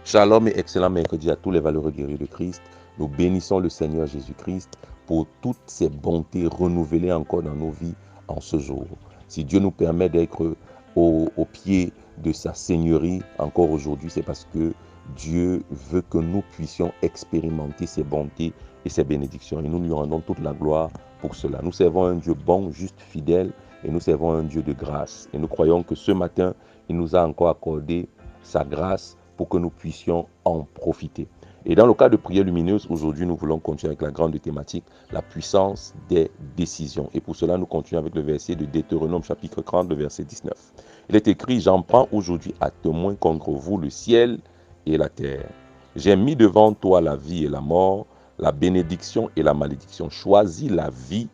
Shalom et excellent mercredi à tous les valeureux guerriers de Christ. Nous bénissons le Seigneur Jésus-Christ pour toutes ses bontés renouvelées encore dans nos vies en ce jour. Si Dieu nous permet d'être au pied de sa Seigneurie encore aujourd'hui, c'est parce que Dieu veut que nous puissions expérimenter ses bontés et ses bénédictions. Et nous lui rendons toute la gloire pour cela. Nous servons un Dieu bon, juste, fidèle, et nous servons un Dieu de grâce. Et nous croyons que ce matin, il nous a encore accordé sa grâce pour que nous puissions en profiter. Et dans le cas de prière lumineuse, aujourd'hui, nous voulons continuer avec la grande thématique, la puissance des décisions. Et pour cela, nous continuons avec le verset de Deutéronome, chapitre 30, le verset 19. Il est écrit, « J'en prends aujourd'hui à témoin contre vous le ciel et la terre. J'ai mis devant toi la vie et la mort, la bénédiction et la malédiction. Choisis la vie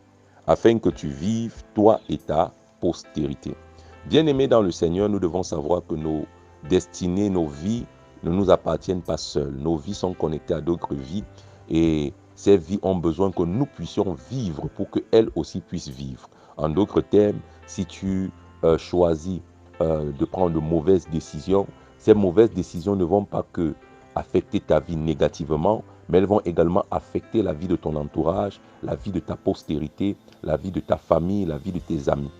afin que tu vives, toi et ta postérité. » Bien-aimés dans le Seigneur, nous devons savoir que nos destinées, nos vies ne nous appartiennent pas seules. Nos vies sont connectées à d'autres vies et ces vies ont besoin que nous puissions vivre pour qu'elles aussi puissent vivre. En d'autres termes, si tu choisis de prendre de mauvaises décisions, ces mauvaises décisions ne vont pas que affecter ta vie négativement, mais elles vont également affecter la vie de ton entourage, la vie de ta postérité, la vie de ta famille, la vie de tes amis.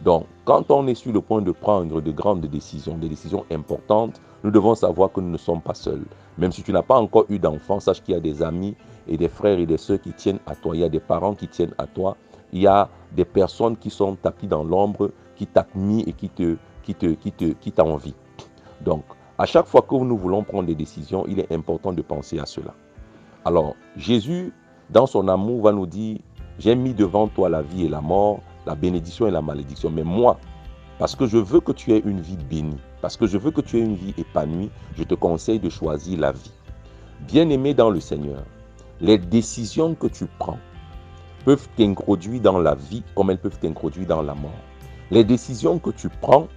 Donc, quand on est sur le point de prendre de grandes décisions, des décisions importantes, nous devons savoir que nous ne sommes pas seuls. Même si tu n'as pas encore eu d'enfant, sache qu'il y a des amis et des frères et des sœurs qui tiennent à toi. Il y a des parents qui tiennent à toi. Il y a des personnes qui sont tapis dans l'ombre, qui t'admirent et qui t'envient. Donc, à chaque fois que nous voulons prendre des décisions, il est important de penser à cela. Alors, Jésus, dans son amour, va nous dire, « J'ai mis devant toi la vie et la mort, la bénédiction et la malédiction. Mais moi, parce que je veux que tu aies une vie bénie, parce que je veux que tu aies une vie épanouie, je te conseille de choisir la vie. » Bien-aimé dans le Seigneur, les décisions que tu prends peuvent t'introduire dans la vie comme elles peuvent t'introduire dans la mort. Les décisions que tu prends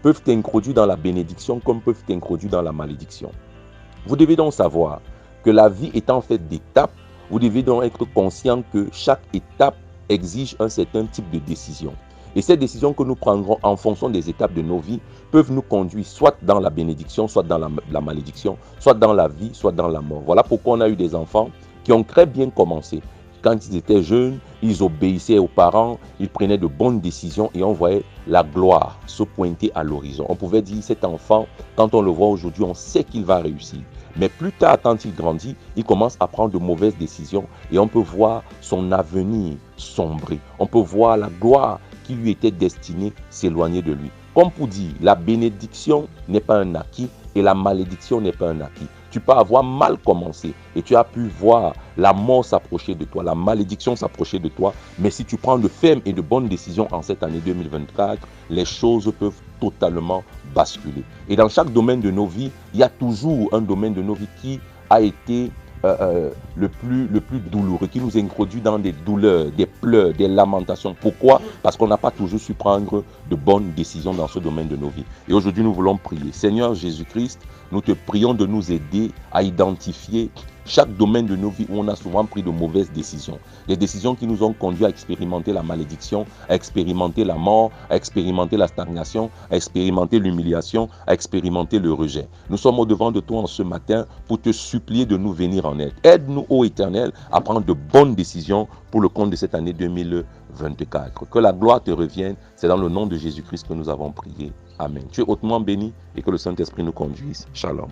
peuvent t'introduire dans la bénédiction comme peuvent t'introduire dans la malédiction. Vous devez donc savoir que la vie étant faite d'étapes, vous devez donc être conscient que chaque étape exige un certain type de décision. Et ces décisions que nous prendrons en fonction des étapes de nos vies peuvent nous conduire soit dans la bénédiction, soit dans la malédiction, soit dans la vie, soit dans la mort. Voilà pourquoi on a eu des enfants qui ont très bien commencé. Quand ils étaient jeunes, ils obéissaient aux parents, ils prenaient de bonnes décisions et on voyait la gloire se pointer à l'horizon. On pouvait dire, cet enfant, quand on le voit aujourd'hui, on sait qu'il va réussir. Mais plus tard, quand il grandit, il commence à prendre de mauvaises décisions et on peut voir son avenir sombrer. On peut voir la gloire qui lui était destinée s'éloigner de lui. Comme pour dire, la bénédiction n'est pas un acquis et la malédiction n'est pas un acquis. Tu peux avoir mal commencé et tu as pu voir la mort s'approcher de toi, la malédiction s'approcher de toi. Mais si tu prends de fermes et de bonnes décisions en cette année 2024, les choses peuvent totalement basculer. Et dans chaque domaine de nos vies, il y a toujours un domaine de nos vies qui a été le plus douloureux, qui nous introduit dans des douleurs, des pleurs, des lamentations. Pourquoi? Parce qu'on n'a pas toujours su prendre de bonnes décisions dans ce domaine de nos vies. Et aujourd'hui, nous voulons prier. Seigneur Jésus-Christ, nous te prions de nous aider à identifier chaque domaine de nos vies où on a souvent pris de mauvaises décisions. Des décisions qui nous ont conduit à expérimenter la malédiction, à expérimenter la mort, à expérimenter la stagnation, à expérimenter l'humiliation, à expérimenter le rejet. Nous sommes au-devant de toi en ce matin pour te supplier de nous venir en aide. Aide-nous, ô Éternel, à prendre de bonnes décisions pour le compte de cette année 2024. Que la gloire te revienne. C'est dans le nom de Jésus-Christ que nous avons prié. Amen. Tu es hautement béni et que le Saint-Esprit nous conduise. Shalom.